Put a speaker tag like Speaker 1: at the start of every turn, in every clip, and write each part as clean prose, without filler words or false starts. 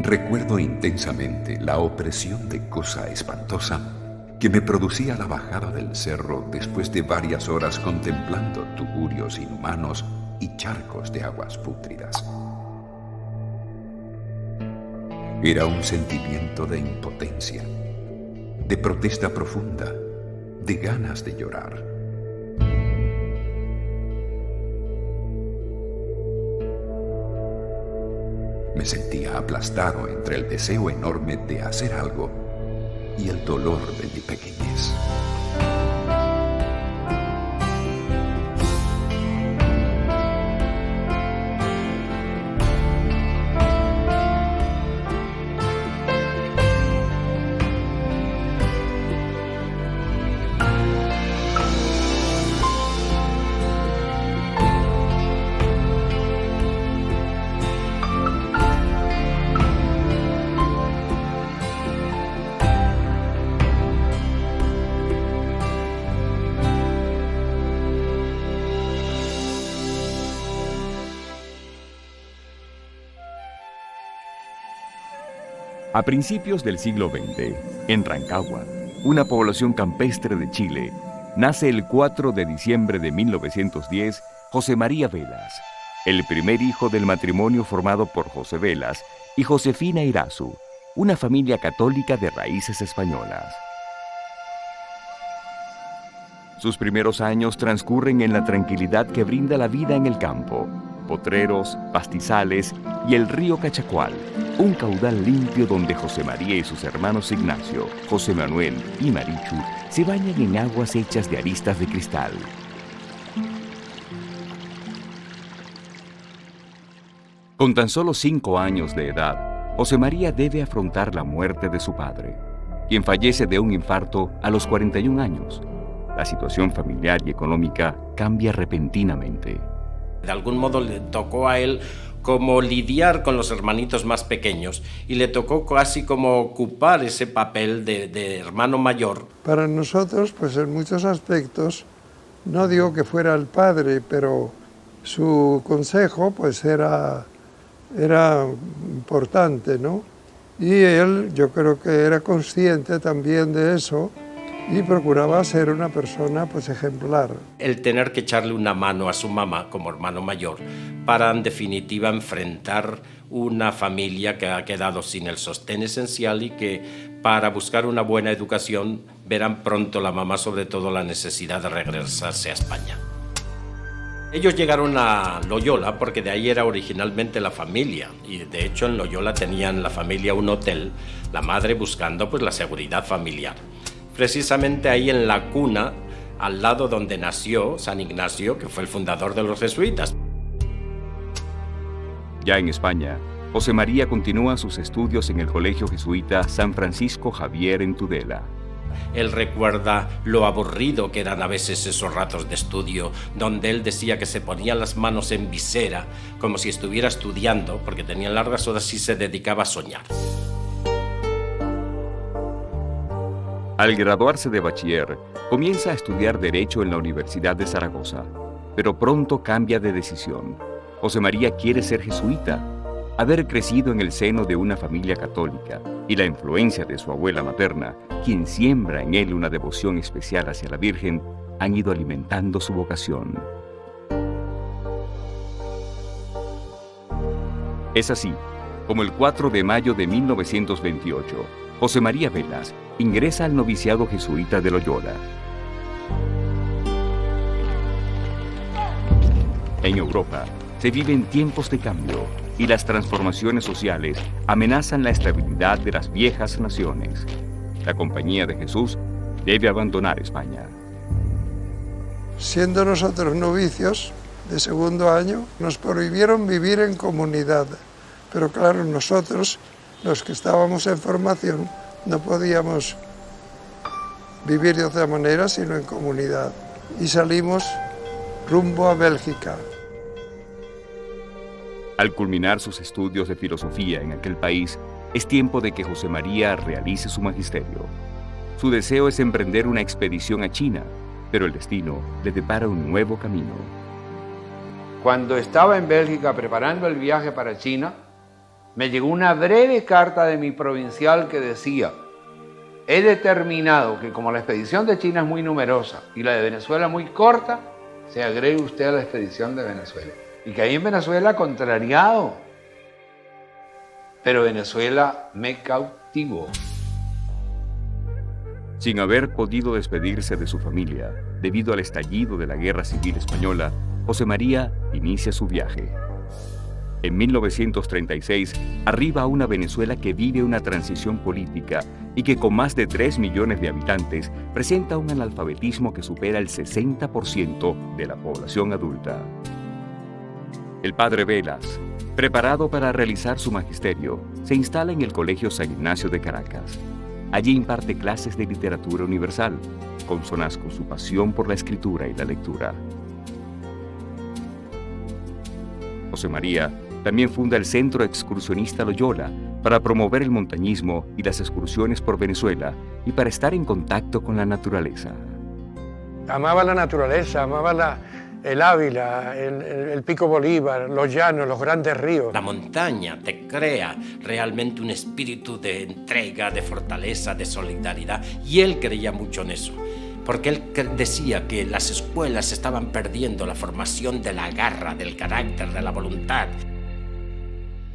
Speaker 1: Recuerdo intensamente la opresión de cosa espantosa que me producía la bajada del cerro después de varias horas contemplando tuburios inhumanos y charcos de aguas pútridas. Era un sentimiento de impotencia, de protesta profunda, de ganas de llorar. Me sentía aplastado entre el deseo enorme de hacer algo y el dolor de mi pequeñez.
Speaker 2: A principios del siglo XX, en Rancagua, una población campestre de Chile, nace el 4 de diciembre de 1910 José María Velas, el primer hijo del matrimonio formado por José Velas y Josefina Irazu, una familia católica de raíces españolas. Sus primeros años transcurren en la tranquilidad que brinda la vida en el campo, potreros, pastizales y el río Cachacual, un caudal limpio donde José María y sus hermanos Ignacio, José Manuel y Marichu se bañan en aguas hechas de aristas de cristal. Con tan solo 5 años de edad, José María debe afrontar la muerte de su padre, quien fallece de un infarto a los 41 años. La situación familiar y económica cambia repentinamente.
Speaker 3: De algún modo le tocó a él como lidiar con los hermanitos más pequeños y le tocó casi como ocupar ese papel de hermano mayor.
Speaker 4: Para nosotros, pues en muchos aspectos, no digo que fuera el padre, pero su consejo pues era importante, ¿no? Y él, yo creo que era consciente también de eso y procuraba ser una persona pues ejemplar.
Speaker 3: El tener que echarle una mano a su mamá como hermano mayor para en definitiva enfrentar una familia que ha quedado sin el sostén esencial y que para buscar una buena educación verán pronto la mamá sobre todo la necesidad de regresarse a España. Ellos llegaron a Loyola porque de ahí era originalmente la familia y de hecho en Loyola tenían la familia un hotel, la madre buscando pues la seguridad familiar. Precisamente ahí en la cuna, al lado donde nació San Ignacio, que fue el fundador de los jesuitas.
Speaker 2: Ya en España, José María continúa sus estudios en el Colegio Jesuita San Francisco Javier en Tudela.
Speaker 3: Él recuerda lo aburrido que eran a veces esos ratos de estudio, donde él decía que se ponía las manos en visera, como si estuviera estudiando, porque tenía largas horas y se dedicaba a soñar.
Speaker 2: Al graduarse de bachiller, comienza a estudiar Derecho en la Universidad de Zaragoza, pero pronto cambia de decisión. José María quiere ser jesuita. Haber crecido en el seno de una familia católica y la influencia de su abuela materna, quien siembra en él una devoción especial hacia la Virgen, han ido alimentando su vocación. Es así como el 4 de mayo de 1928, José María Velas ingresa al noviciado jesuita de Loyola. En Europa se viven tiempos de cambio y las transformaciones sociales amenazan la estabilidad de las viejas naciones. La Compañía de Jesús debe abandonar España.
Speaker 4: Siendo nosotros novicios de segundo año, nos prohibieron vivir en comunidad, pero claro, nosotros, los que estábamos en formación, no podíamos vivir de otra manera sino en comunidad. Y salimos rumbo a Bélgica.
Speaker 2: Al culminar sus estudios de filosofía en aquel país, es tiempo de que José María realice su magisterio. Su deseo es emprender una expedición a China, pero el destino le depara un nuevo camino.
Speaker 5: Cuando estaba en Bélgica preparando el viaje para China, me llegó una breve carta de mi provincial que decía: he determinado que como la expedición de China es muy numerosa y la de Venezuela muy corta, se agregue usted a la expedición de Venezuela. Y que ahí en Venezuela, contrariado. Pero Venezuela me cautivó.
Speaker 2: Sin haber podido despedirse de su familia debido al estallido de la Guerra Civil Española, José María inicia su viaje. En 1936 arriba a una Venezuela que vive una transición política y que con más de 3 millones de habitantes presenta un analfabetismo que supera el 60% de la población adulta. El padre Velas, preparado para realizar su magisterio, se instala en el Colegio San Ignacio de Caracas. Allí imparte clases de literatura universal, consonas con su pasión por la escritura y la lectura. José María también funda el Centro Excursionista Loyola para promover el montañismo y las excursiones por Venezuela y para estar en contacto con la naturaleza.
Speaker 4: Amaba la naturaleza, amaba el Ávila, el Pico Bolívar, los llanos, los grandes ríos.
Speaker 3: La montaña te crea realmente un espíritu de entrega, de fortaleza, de solidaridad, y él creía mucho en eso. Porque él decía que las escuelas estaban perdiendo la formación de la garra, del carácter, de la voluntad.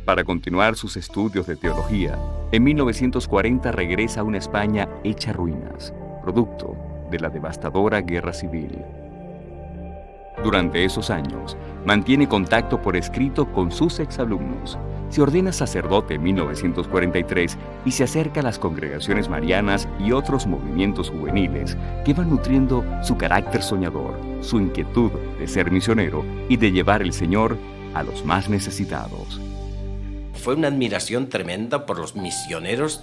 Speaker 2: Para continuar sus estudios de teología, en 1940 regresa a una España hecha ruinas, producto de la devastadora guerra civil. Durante esos años, mantiene contacto por escrito con sus exalumnos. Se ordena sacerdote en 1943 y se acerca a las congregaciones marianas y otros movimientos juveniles que van nutriendo su carácter soñador, su inquietud de ser misionero y de llevar el Señor a los más necesitados.
Speaker 3: Fue una admiración tremenda por los misioneros,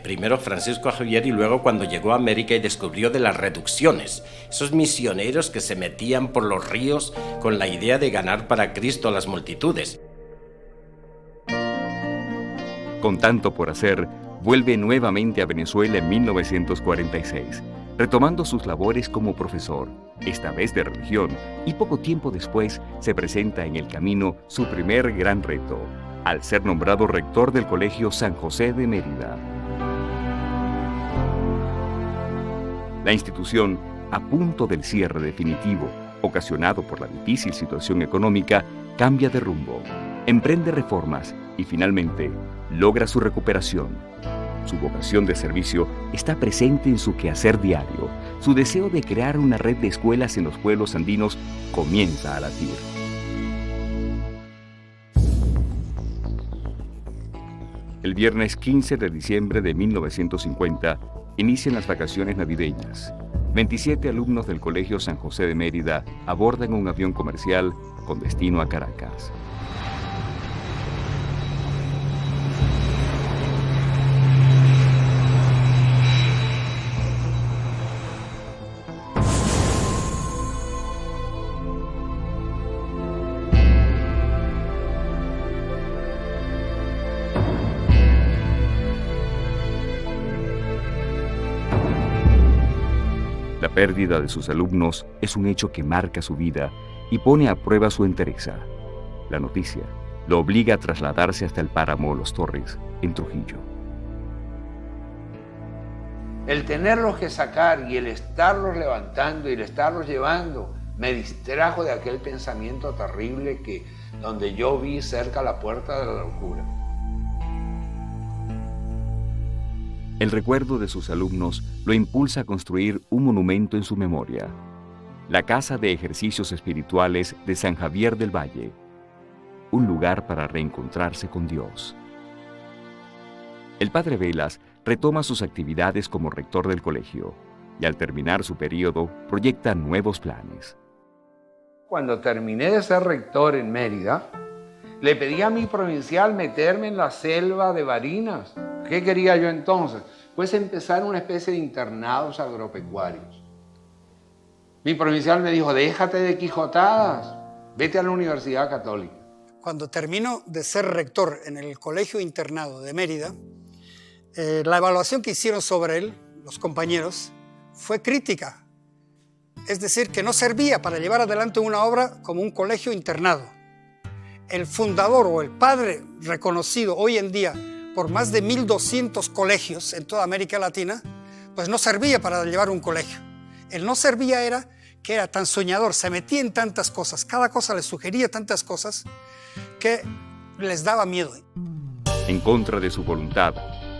Speaker 3: primero Francisco Javier y luego cuando llegó a América y descubrió de las reducciones. Esos misioneros que se metían por los ríos con la idea de ganar para Cristo a las multitudes.
Speaker 2: Con tanto por hacer, vuelve nuevamente a Venezuela en 1946, retomando sus labores como profesor, esta vez de religión, y poco tiempo después se presenta en el camino su primer gran reto, al ser nombrado rector del Colegio San José de Mérida. La institución, a punto del cierre definitivo, ocasionado por la difícil situación económica, cambia de rumbo, emprende reformas y finalmente logra su recuperación. Su vocación de servicio está presente en su quehacer diario. Su deseo de crear una red de escuelas en los pueblos andinos comienza a latir. El viernes 15 de diciembre de 1950 inician las vacaciones navideñas. 27 alumnos del Colegio San José de Mérida abordan un avión comercial con destino a Caracas. La pérdida de sus alumnos es un hecho que marca su vida y pone a prueba su entereza. La noticia lo obliga a trasladarse hasta el páramo Los Torres, en Trujillo.
Speaker 5: El tenerlos que sacar y el estarlos levantando y el estarlos llevando me distrajo de aquel pensamiento terrible donde yo vi cerca la puerta de la locura.
Speaker 2: El recuerdo de sus alumnos lo impulsa a construir un monumento en su memoria, la Casa de Ejercicios Espirituales de San Javier del Valle, un lugar para reencontrarse con Dios. El padre Velas retoma sus actividades como rector del colegio y al terminar su periodo proyecta nuevos planes.
Speaker 5: Cuando terminé de ser rector en Mérida, le pedí a mi provincial meterme en la selva de Barinas. ¿Qué quería yo entonces? Pues empezar una especie de internados agropecuarios. Mi provincial me dijo, déjate de quijotadas, vete a la Universidad Católica.
Speaker 6: Cuando termino de ser rector en el Colegio Internado de Mérida, la evaluación que hicieron sobre él, los compañeros, fue crítica. Es decir, que no servía para llevar adelante una obra como un colegio internado. el fundador o el padre reconocido hoy en día por más de 1.200 colegios en toda América Latina, pues no servía para llevar un colegio. El no servía era que era tan soñador, se metía en tantas cosas, cada cosa le sugería tantas cosas que les daba miedo.
Speaker 2: En contra de su voluntad,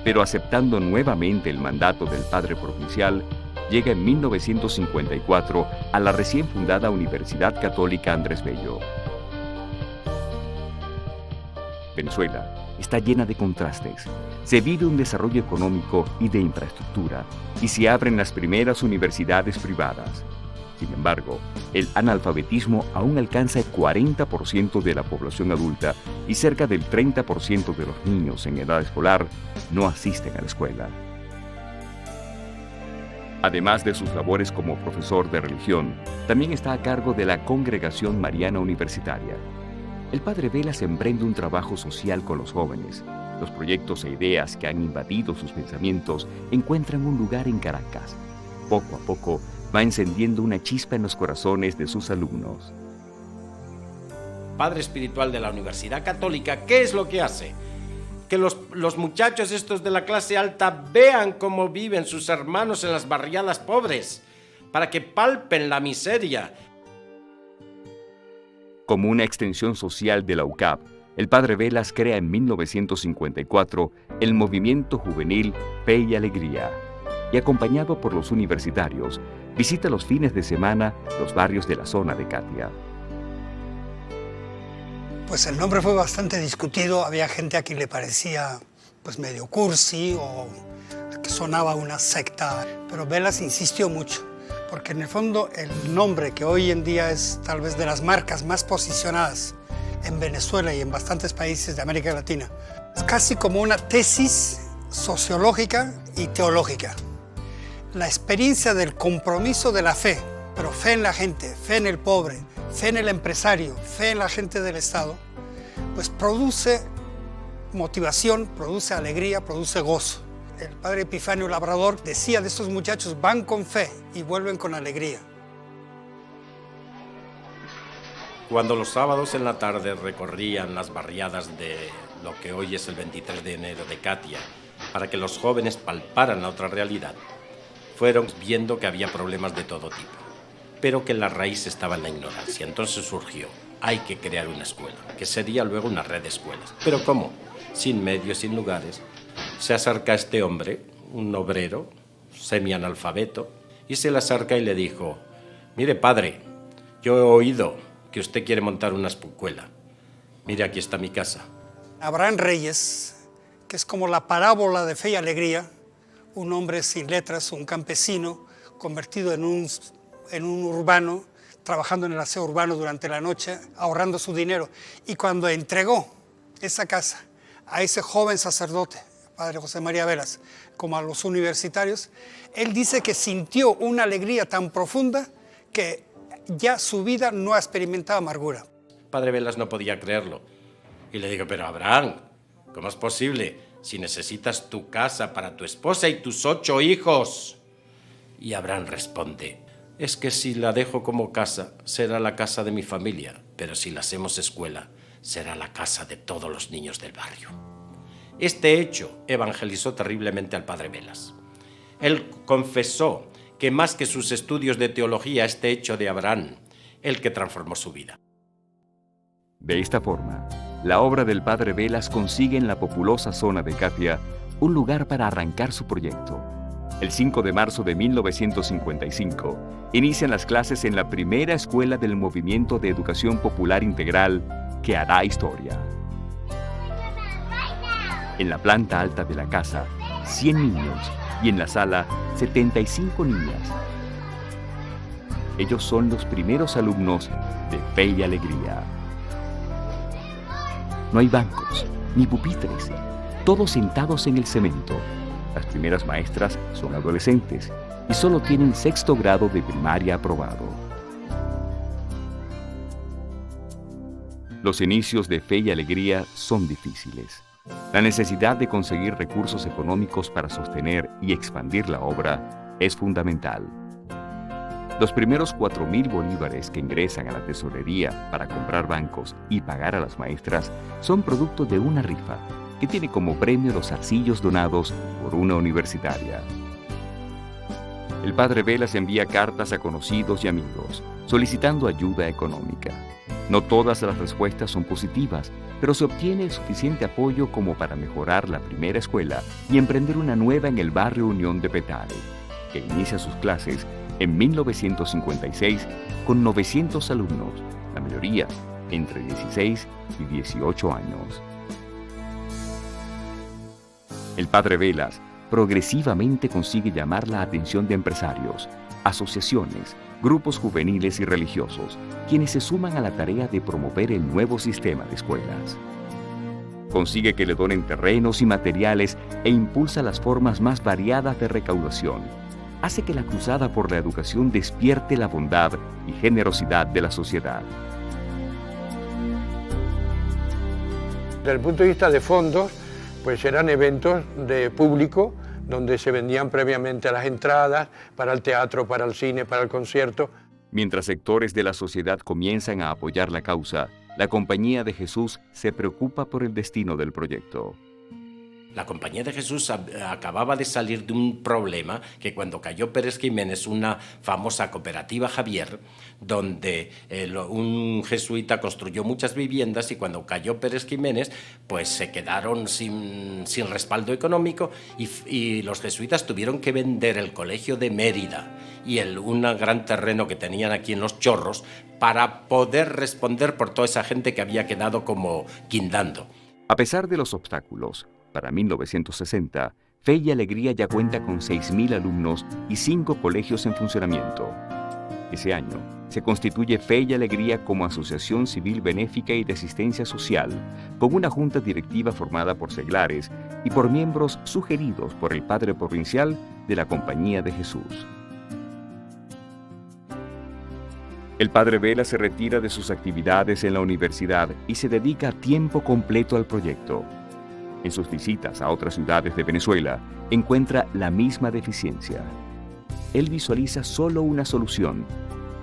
Speaker 2: pero aceptando nuevamente el mandato del padre provincial, llega en 1954 a la recién fundada Universidad Católica Andrés Bello. Venezuela está llena de contrastes. Se vive un desarrollo económico y de infraestructura, y se abren las primeras universidades privadas. Sin embargo, el analfabetismo aún alcanza el 40% de la población adulta y cerca del 30% de los niños en edad escolar no asisten a la escuela. Además de sus labores como profesor de religión, también está a cargo de la Congregación Mariana Universitaria. El padre Velas emprende un trabajo social con los jóvenes. Los proyectos e ideas que han invadido sus pensamientos encuentran un lugar en Caracas. Poco a poco va encendiendo una chispa en los corazones de sus alumnos.
Speaker 3: Padre espiritual de la Universidad Católica, ¿qué es lo que hace? Que los muchachos estos de la clase alta vean cómo viven sus hermanos en las barriadas pobres, para que palpen la miseria.
Speaker 2: Como una extensión social de la UCAP, el padre Velas crea en 1954 el movimiento juvenil Fe y Alegría, y acompañado por los universitarios, visita los fines de semana los barrios de la zona de Catia.
Speaker 6: Pues el nombre fue bastante discutido, había gente a quien le parecía pues medio cursi o que sonaba una secta, pero Velas insistió mucho, porque en el fondo el nombre que hoy en día es tal vez de las marcas más posicionadas en Venezuela y en bastantes países de América Latina, es casi como una tesis sociológica y teológica. La experiencia del compromiso de la fe, pero fe en la gente, fe en el pobre, fe en el empresario, fe en la gente del Estado, pues produce motivación, produce alegría, produce gozo. El padre Epifanio Labrador decía de estos muchachos, van con fe y vuelven con alegría.
Speaker 3: Cuando los sábados en la tarde recorrían las barriadas de lo que hoy es el 23 de enero de Catia, para que los jóvenes palparan la otra realidad, fueron viendo que había problemas de todo tipo, pero que la raíz estaba en la ignorancia. Entonces surgió, hay que crear una escuela, que sería luego una red de escuelas. ¿Pero cómo? Sin medios, sin lugares. Se acerca este hombre, un obrero, semianalfabeto, y se le acerca y le dijo, mire padre, yo he oído que usted quiere montar una escuela. Mire, aquí está mi casa.
Speaker 6: Abraham Reyes, que es como la parábola de Fe y Alegría, un hombre sin letras, un campesino convertido en un urbano, trabajando en el aseo urbano durante la noche, ahorrando su dinero. Y cuando entregó esa casa a ese joven sacerdote, padre José María Velas, como a los universitarios, él dice que sintió una alegría tan profunda que ya su vida no experimentaba amargura.
Speaker 3: Padre Velas no podía creerlo. Y le digo, pero Abraham, ¿cómo es posible? Si necesitas tu casa para tu esposa y tus 8 hijos. Y Abraham responde, es que si la dejo como casa, será la casa de mi familia, pero si la hacemos escuela, será la casa de todos los niños del barrio. Este hecho evangelizó terriblemente al padre Velas. Él confesó que más que sus estudios de teología, este hecho de Abraham, el que transformó su vida.
Speaker 2: De esta forma, la obra del padre Velas consigue en la populosa zona de Catia un lugar para arrancar su proyecto. El 5 de marzo de 1955, inician las clases en la primera escuela del movimiento de educación popular integral que hará historia. En la planta alta de la casa, 100 niños y en la sala, 75 niñas. Ellos son los primeros alumnos de Fe y Alegría. No hay bancos, ni pupitres, todos sentados en el cemento. Las primeras maestras son adolescentes y solo tienen 6º grado de primaria aprobado. Los inicios de Fe y Alegría son difíciles. La necesidad de conseguir recursos económicos para sostener y expandir la obra es fundamental. Los primeros 4.000 bolívares que ingresan a la tesorería para comprar bancos y pagar a las maestras son producto de una rifa que tiene como premio los arcillos donados por una universitaria. El padre Velas envía cartas a conocidos y amigos solicitando ayuda económica. No todas las respuestas son positivas, pero se obtiene el suficiente apoyo como para mejorar la primera escuela y emprender una nueva en el barrio Unión de Petare, que inicia sus clases en 1956 con 900 alumnos, la mayoría entre 16 y 18 años. El padre Velas progresivamente consigue llamar la atención de empresarios, asociaciones, grupos juveniles y religiosos, quienes se suman a la tarea de promover el nuevo sistema de escuelas. Consigue que le donen terrenos y materiales e impulsa las formas más variadas de recaudación. Hace que la cruzada por la educación despierte la bondad y generosidad de la sociedad.
Speaker 7: Desde el punto de vista de fondos, pues eran eventos de público donde se vendían previamente las entradas para el teatro, para el cine, para el concierto.
Speaker 2: Mientras sectores de la sociedad comienzan a apoyar la causa, la Compañía de Jesús se preocupa por el destino del proyecto.
Speaker 3: La Compañía de Jesús acababa de salir de un problema que cuando cayó Pérez Jiménez, una famosa cooperativa Javier, donde un jesuita construyó muchas viviendas, y cuando cayó Pérez Jiménez, pues se quedaron sin respaldo económico y los jesuitas tuvieron que vender el colegio de Mérida y un gran terreno que tenían aquí en Los Chorros para poder responder por toda esa gente que había quedado como guindando.
Speaker 2: A pesar de los obstáculos, para 1960, Fe y Alegría ya cuenta con 6.000 alumnos y 5 colegios en funcionamiento. Ese año, se constituye Fe y Alegría como asociación civil benéfica y de asistencia social, con una junta directiva formada por seglares y por miembros sugeridos por el padre provincial de la Compañía de Jesús. El padre Vela se retira de sus actividades en la universidad y se dedica a tiempo completo al proyecto. En sus visitas a otras ciudades de Venezuela, encuentra la misma deficiencia. Él visualiza solo una solución.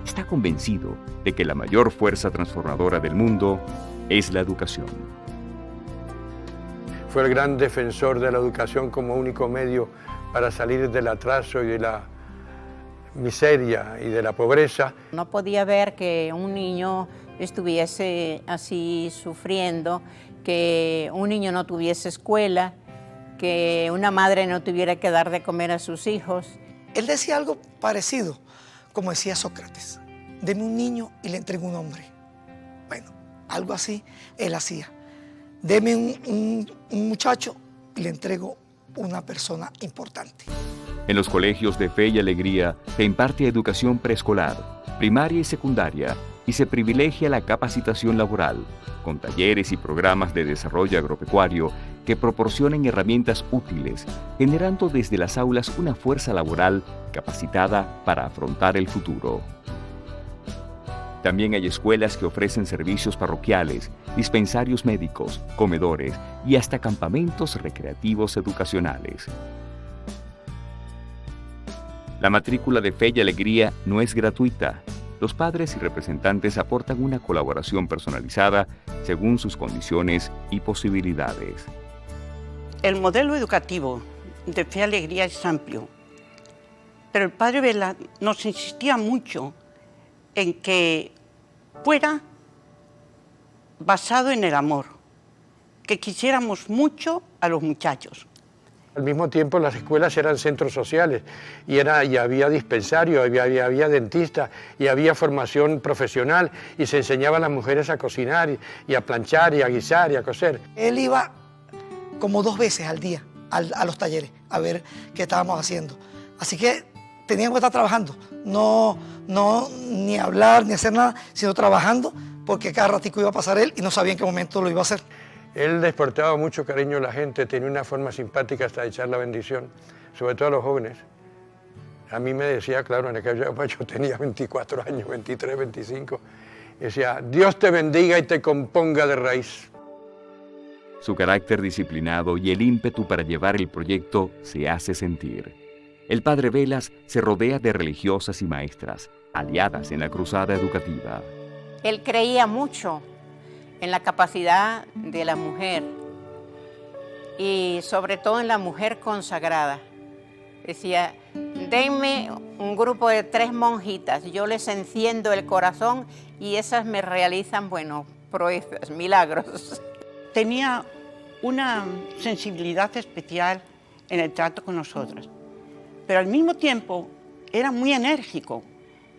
Speaker 2: Está convencido de que la mayor fuerza transformadora del mundo es la educación.
Speaker 7: Fue el gran defensor de la educación como único medio para salir del atraso y de la miseria y de la pobreza.
Speaker 8: No podía ver que un niño estuviese así sufriendo, que un niño no tuviese escuela, que una madre no tuviera que dar de comer a sus hijos.
Speaker 9: Él decía algo parecido, como decía Sócrates: deme un niño y le entrego un hombre. Bueno, algo así él hacía. Deme un muchacho y le entrego una persona importante.
Speaker 2: En los colegios de Fe y Alegría se imparte educación preescolar, primaria y secundaria, y se privilegia la capacitación laboral, con talleres y programas de desarrollo agropecuario que proporcionen herramientas útiles, generando desde las aulas una fuerza laboral capacitada para afrontar el futuro. También hay escuelas que ofrecen servicios parroquiales, dispensarios médicos, comedores y hasta campamentos recreativos educacionales. La matrícula de Fe y Alegría no es gratuita. Los padres y representantes aportan una colaboración personalizada según sus condiciones y posibilidades.
Speaker 10: El modelo educativo de Fe y Alegría es amplio, pero el padre Vela nos insistía mucho en que fuera basado en el amor, que quisiéramos mucho a los muchachos.
Speaker 7: Al mismo tiempo las escuelas eran centros sociales y había dispensario, había dentistas y había formación profesional y se enseñaba a las mujeres a cocinar y a planchar y a guisar y a coser.
Speaker 9: Él iba como 2 veces al día a los talleres a ver qué estábamos haciendo. Así que teníamos que estar trabajando, no ni hablar ni hacer nada, sino trabajando, porque cada ratico iba a pasar él y no sabía en qué momento lo iba a hacer.
Speaker 7: Él despertaba mucho cariño a la gente, tenía una forma simpática hasta de echar la bendición, sobre todo a los jóvenes. A mí me decía, claro, en aquella época yo tenía 24 años, 23, 25, decía: Dios te bendiga y te componga de raíz.
Speaker 2: Su carácter disciplinado y el ímpetu para llevar el proyecto se hace sentir. El padre Velas se rodea de religiosas y maestras, aliadas en la cruzada educativa.
Speaker 8: Él creía mucho en la capacidad de la mujer y sobre todo en la mujer consagrada. Decía, denme un grupo de 3 monjitas, yo les enciendo el corazón y esas me realizan, bueno, proezas, milagros.
Speaker 10: Tenía una sensibilidad especial en el trato con nosotras, pero al mismo tiempo era muy enérgico,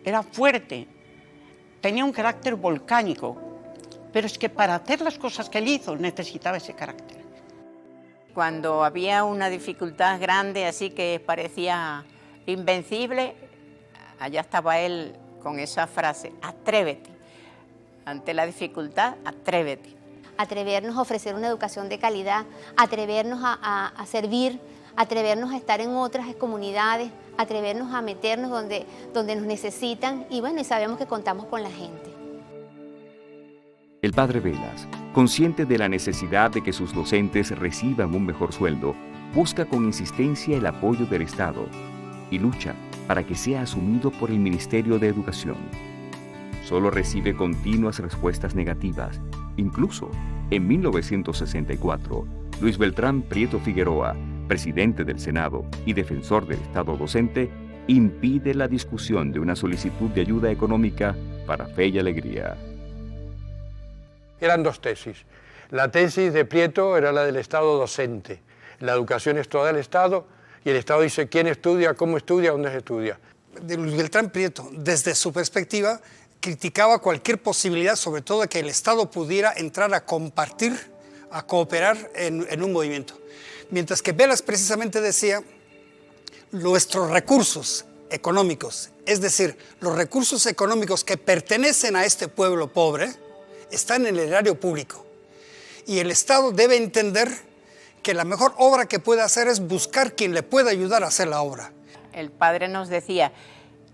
Speaker 10: era fuerte, tenía un carácter volcánico, pero es que para hacer las cosas que él hizo necesitaba ese carácter.
Speaker 8: Cuando había una dificultad grande, así que parecía invencible, allá estaba él con esa frase, atrévete. Ante la dificultad, atrévete.
Speaker 11: Atrevernos a ofrecer una educación de calidad, atrevernos a servir, atrevernos a estar en otras comunidades, atrevernos a meternos donde nos necesitan y bueno, y sabemos que contamos con la gente.
Speaker 2: El padre Velas, consciente de la necesidad de que sus docentes reciban un mejor sueldo, busca con insistencia el apoyo del Estado y lucha para que sea asumido por el Ministerio de Educación. Solo recibe continuas respuestas negativas. Incluso, en 1964, Luis Beltrán Prieto Figueroa, presidente del Senado y defensor del Estado docente, impide la discusión de una solicitud de ayuda económica para Fe y Alegría.
Speaker 7: Eran 2 tesis. La tesis de Prieto era la del Estado docente. La educación es toda del Estado y el Estado dice quién estudia, cómo estudia, dónde se estudia.
Speaker 6: De Luis Beltrán Prieto, desde su perspectiva, criticaba cualquier posibilidad, sobre todo de que el Estado pudiera entrar a compartir, a cooperar en un movimiento. Mientras que Velas precisamente decía, nuestros recursos económicos, es decir, los recursos económicos que pertenecen a este pueblo pobre, están en el erario público. Y el Estado debe entender que la mejor obra que puede hacer es buscar quien le pueda ayudar a hacer la obra.
Speaker 8: El padre nos decía,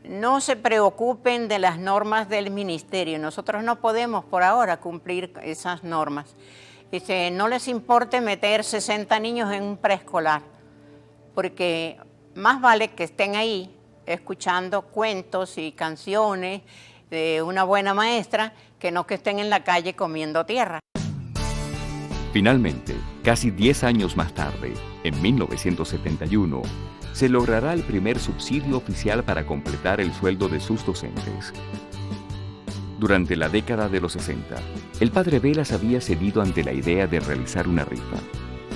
Speaker 8: no se preocupen de las normas del ministerio, nosotros no podemos por ahora cumplir esas normas. Dice, no les importe meter 60 niños en un preescolar, porque más vale que estén ahí escuchando cuentos y canciones de una buena maestra que no que estén en la calle comiendo tierra.
Speaker 2: Finalmente, casi 10 años más tarde, en 1971, se logrará el primer subsidio oficial para completar el sueldo de sus docentes. Durante la década de los 60, el padre Velas había cedido ante la idea de realizar una rifa.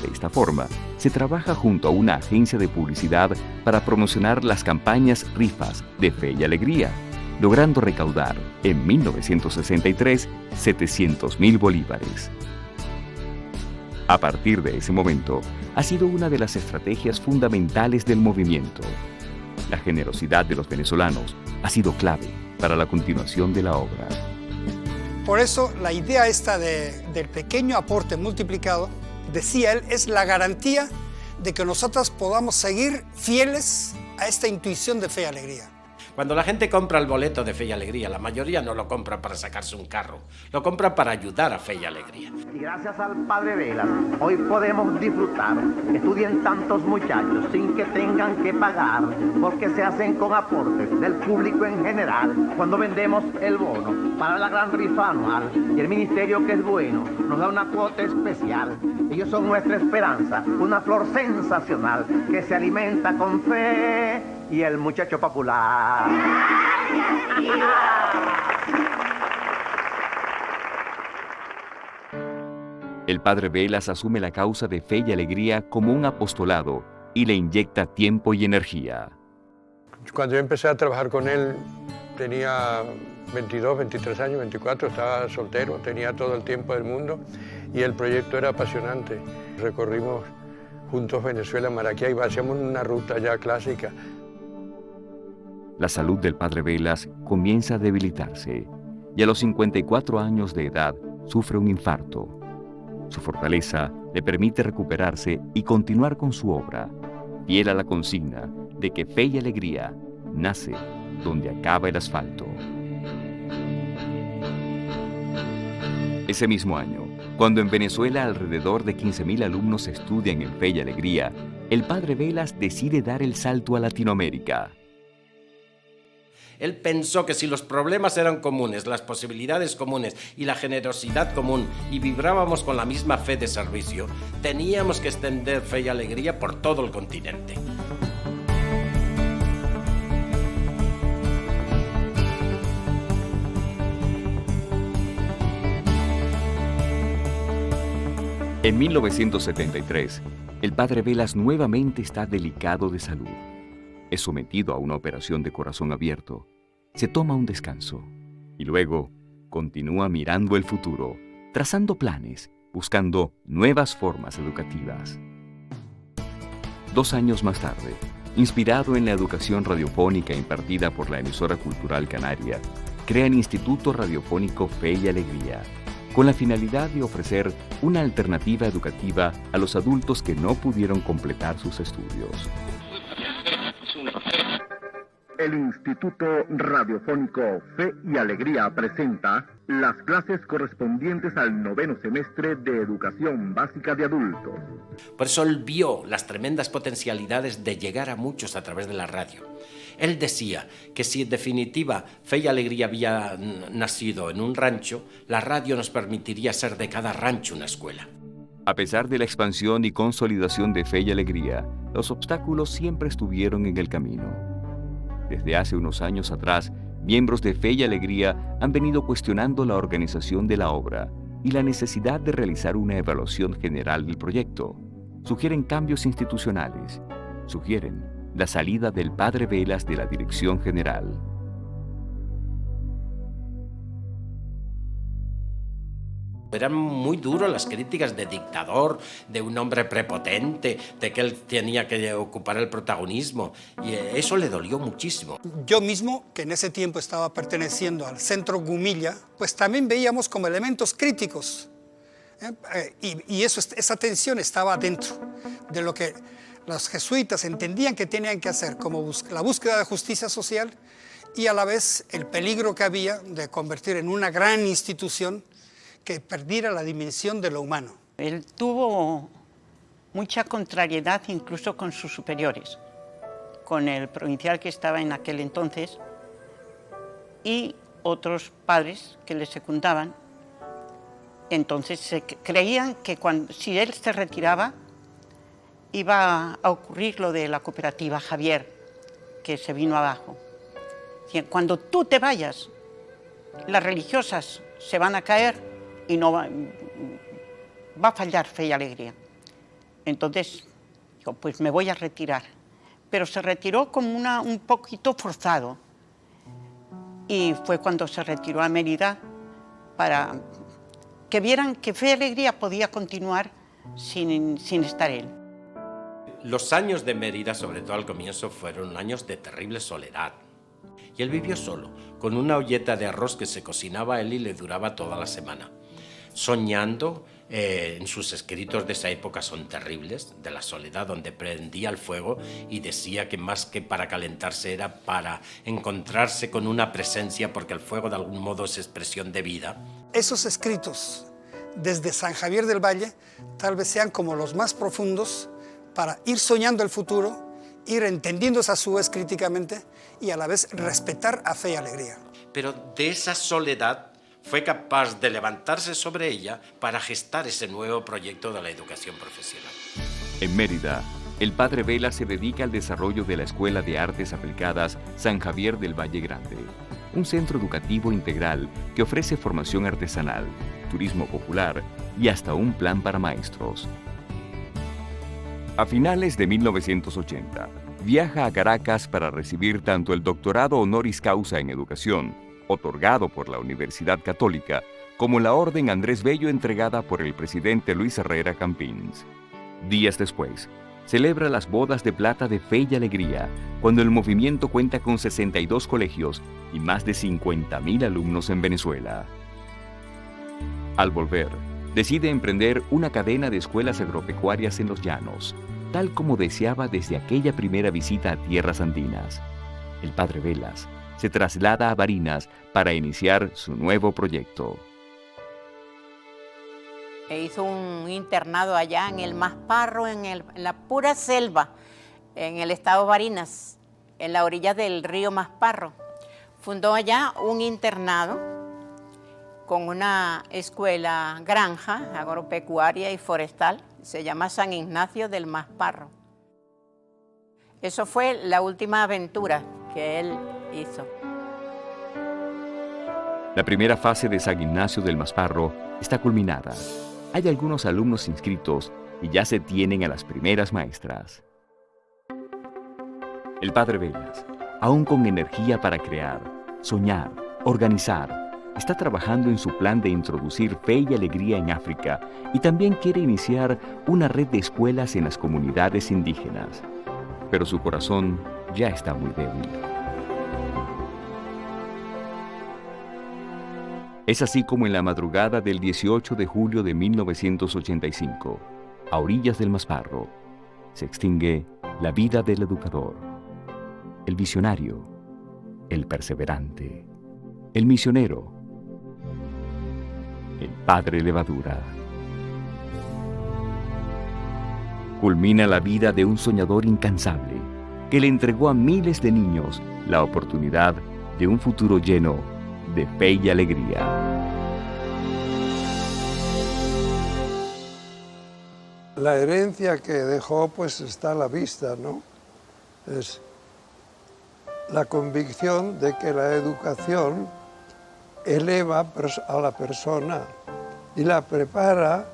Speaker 2: De esta forma, se trabaja junto a una agencia de publicidad para promocionar las campañas Rifas de Fe y Alegría, logrando recaudar en 1963 700.000 bolívares. A partir de ese momento, ha sido una de las estrategias fundamentales del movimiento. La generosidad de los venezolanos ha sido clave para la continuación de la obra.
Speaker 6: Por eso, la idea esta del pequeño aporte multiplicado, decía él, es la garantía de que nosotros podamos seguir fieles a esta intuición de Fe y Alegría.
Speaker 3: Cuando la gente compra el boleto de Fe y Alegría, la mayoría no lo compra para sacarse un carro, lo compra para ayudar a Fe y Alegría.
Speaker 12: Y gracias al padre Velas, hoy podemos disfrutar. Estudien tantos muchachos sin que tengan que pagar, porque se hacen con aportes del público en general. Cuando vendemos el bono para la gran rifa anual, y el ministerio, que es bueno, nos da una cuota especial. Ellos son nuestra esperanza, una flor sensacional que se alimenta con fe y el muchacho popular.
Speaker 2: El padre Velas asume la causa de Fe y Alegría como un apostolado y le inyecta tiempo y energía.
Speaker 7: Cuando yo empecé a trabajar con él, tenía 22, 23 años, 24, estaba soltero, tenía todo el tiempo del mundo y el proyecto era apasionante. Recorrimos juntos Venezuela, Maracaibo, hacíamos una ruta ya clásica.
Speaker 2: La salud del padre Velas comienza a debilitarse y a los 54 años de edad sufre un infarto. Su fortaleza le permite recuperarse y continuar con su obra, fiel a la consigna de que Fe y Alegría nace donde acaba el asfalto. Ese mismo año, cuando en Venezuela alrededor de 15.000 alumnos estudian en Fe y Alegría, el padre Velas decide dar el salto a Latinoamérica.
Speaker 3: Él pensó que si los problemas eran comunes, las posibilidades comunes y la generosidad común, y vibrábamos con la misma fe de servicio, teníamos que extender fe y alegría por todo el continente.
Speaker 2: En 1973, el padre Velas nuevamente está delicado de salud. Es sometido a una operación de corazón abierto. Se toma un descanso y luego continúa mirando el futuro, trazando planes, buscando nuevas formas educativas. 2 años más tarde, inspirado en la educación radiofónica impartida por la emisora cultural canaria, crea el Instituto Radiofónico Fe y Alegría, con la finalidad de ofrecer una alternativa educativa a los adultos que no pudieron completar sus estudios.
Speaker 13: El Instituto Radiofónico Fe y Alegría presenta las clases correspondientes al 9º semestre de Educación Básica de Adultos.
Speaker 3: Por eso él vio las tremendas potencialidades de llegar a muchos a través de la radio. Él decía que si en definitiva Fe y Alegría había nacido en un rancho, la radio nos permitiría ser de cada rancho una escuela.
Speaker 2: A pesar de la expansión y consolidación de Fe y Alegría, los obstáculos siempre estuvieron en el camino. Desde hace unos años atrás, miembros de Fe y Alegría han venido cuestionando la organización de la obra y la necesidad de realizar una evaluación general del proyecto. Sugieren cambios institucionales. Sugieren la salida del padre Velas de la dirección general.
Speaker 3: Eran muy duras las críticas de dictador, de un hombre prepotente, de que él tenía que ocupar el protagonismo, y eso le dolió muchísimo.
Speaker 6: Yo mismo, que en ese tiempo estaba perteneciendo al Centro Gumilla, pues también veíamos como elementos críticos. Y esa tensión estaba dentro de lo que los jesuitas entendían que tenían que hacer, como la búsqueda de justicia social y a la vez el peligro que había de convertir en una gran institución que perdiera la dimensión de lo humano.
Speaker 10: Él tuvo mucha contrariedad incluso con sus superiores, con el provincial que estaba en aquel entonces y otros padres que le secundaban. Entonces creían que si él se retiraba iba a ocurrir lo de la cooperativa Javier, que se vino abajo. Cuando tú te vayas, las religiosas se van a caer y no va a fallar Fe y Alegría. Entonces, digo, pues me voy a retirar. Pero se retiró como un poquito forzado. Y fue cuando se retiró a Mérida para que vieran que Fe y Alegría podía continuar sin estar él.
Speaker 3: Los años de Mérida, sobre todo al comienzo, fueron años de terrible soledad. Y él vivió solo, con una olleta de arroz que se cocinaba a él y le duraba toda la semana. Soñando, en sus escritos de esa época son terribles, de la soledad, donde prendía el fuego y decía que más que para calentarse era para encontrarse con una presencia, porque el fuego de algún modo es expresión de vida.
Speaker 6: Esos escritos desde San Javier del Valle tal vez sean como los más profundos para ir soñando el futuro, ir entendiéndose a su vez críticamente y a la vez respetar a Fe y Alegría.
Speaker 3: Pero de esa soledad fue capaz de levantarse sobre ella para gestar ese nuevo proyecto de la educación profesional.
Speaker 2: En Mérida, el padre Velas se dedica al desarrollo de la Escuela de Artes Aplicadas San Javier del Valle Grande, un centro educativo integral que ofrece formación artesanal, turismo popular y hasta un plan para maestros. A finales de 1980, viaja a Caracas para recibir tanto el doctorado honoris causa en educación, otorgado por la Universidad Católica, como la Orden Andrés Bello entregada por el presidente Luis Herrera Campins. Días después, celebra las bodas de plata de Fe y Alegría, cuando el movimiento cuenta con 62 colegios y más de 50.000 alumnos en Venezuela. Al volver, decide emprender una cadena de escuelas agropecuarias en los llanos, tal como deseaba desde aquella primera visita a tierras andinas. El padre Velas se traslada a Barinas para iniciar su nuevo proyecto.
Speaker 8: Hizo un internado allá en el Masparro, en la pura selva, en el estado Barinas, en la orilla del río Masparro. Fundó allá un internado con una escuela granja agropecuaria y forestal, se llama San Ignacio del Masparro. Eso fue la última aventura que él hizo.
Speaker 2: La primera fase de San Ignacio del Masparro está culminada. Hay algunos alumnos inscritos y ya se tienen a las primeras maestras. El padre Velas, aún con energía para crear, soñar, organizar, está trabajando en su plan de introducir fe y alegría en África y también quiere iniciar una red de escuelas en las comunidades indígenas. Pero su corazón ya está muy débil. Es así como en la madrugada del 18 de julio de 1985, a orillas del Masparro, se extingue la vida del educador, el visionario, el perseverante, el misionero, el padre Levadura. Culmina la vida de un soñador incansable que le entregó a miles de niños la oportunidad de un futuro lleno de fe y alegría.
Speaker 4: La herencia que dejó pues está a la vista, ¿no? Es la convicción de que la educación eleva a la persona y la prepara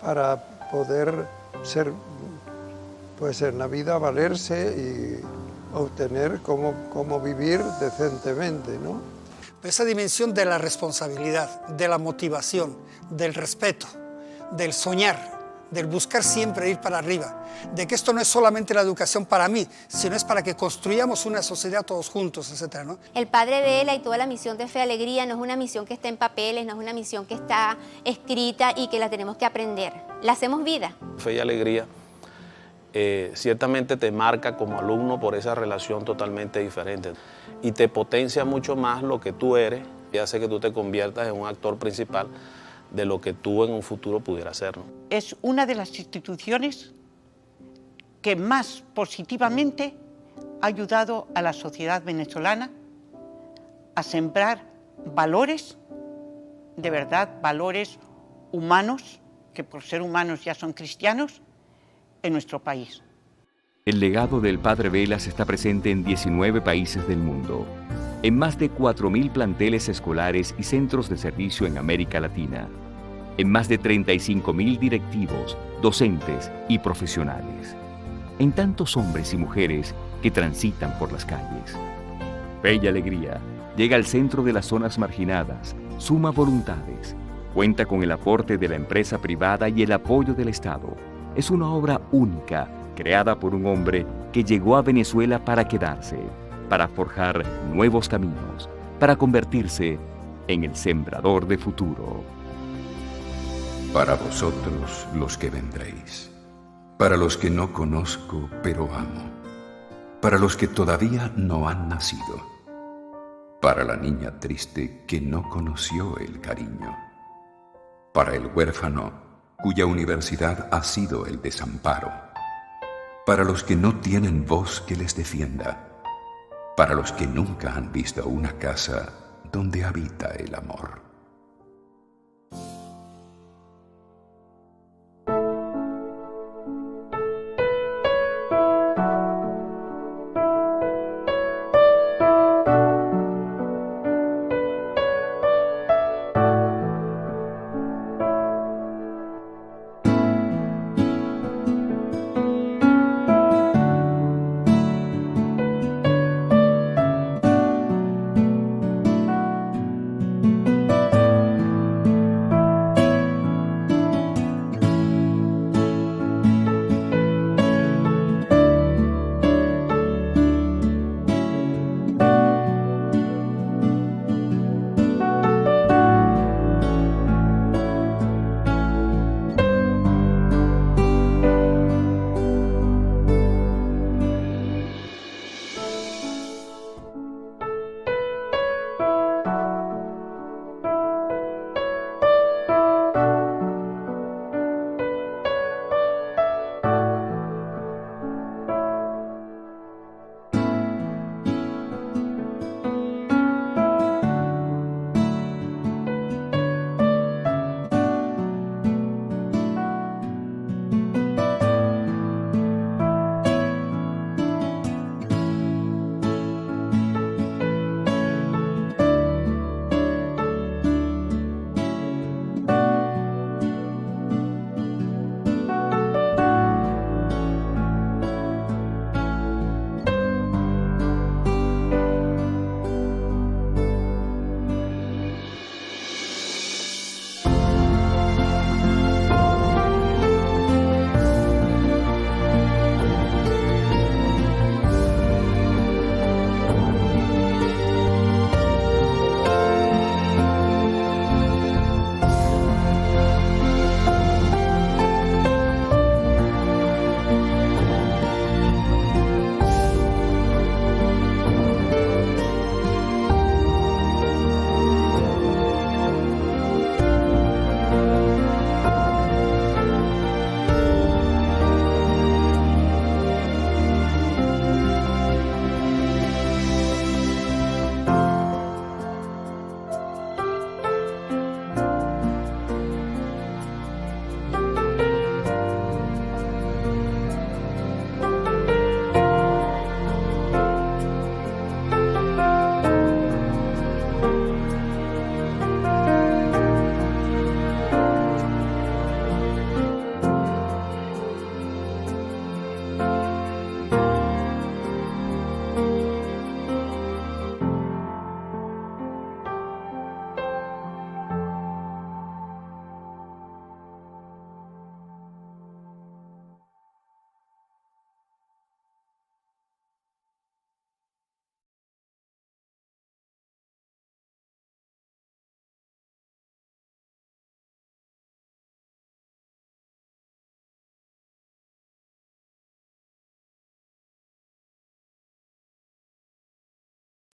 Speaker 4: para poder ser, pues en la vida valerse y obtener cómo vivir decentemente, ¿no?
Speaker 6: Esa dimensión de la responsabilidad, de la motivación, del respeto, del soñar, del buscar siempre ir para arriba, de que esto no es solamente la educación para mí, sino es para que construyamos una sociedad todos juntos, etc., ¿no?
Speaker 11: El Padre Vela y toda la misión de Fe y Alegría no es una misión que está en papeles, no es una misión que está escrita y que la tenemos que aprender. La hacemos vida.
Speaker 14: Fe y Alegría ciertamente te marca como alumno por esa relación totalmente diferente y te potencia mucho más lo que tú eres y hace que tú te conviertas en un actor principal de lo que tú en un futuro pudieras ser, ¿no?
Speaker 10: Es una de las instituciones que más positivamente ha ayudado a la sociedad venezolana a sembrar valores, de verdad, valores humanos, que por ser humanos ya son cristianos, en nuestro país.
Speaker 2: El legado del padre Velas está presente en 19 países del mundo, en más de 4.000 planteles escolares y centros de servicio en América Latina, en más de 35.000 directivos, docentes y profesionales, en tantos hombres y mujeres que transitan por las calles. Fe y Alegría llega al centro de las zonas marginadas, suma voluntades, cuenta con el aporte de la empresa privada y el apoyo del Estado. Es una obra única, creada por un hombre que llegó a Venezuela para quedarse, para forjar nuevos caminos, para convertirse en el sembrador de futuro.
Speaker 1: Para vosotros los que vendréis, para los que no conozco pero amo, para los que todavía no han nacido, para la niña triste que no conoció el cariño, para el huérfano cuya universidad ha sido el desamparo, para los que no tienen voz que les defienda, para los que nunca han visto una casa donde habita el amor.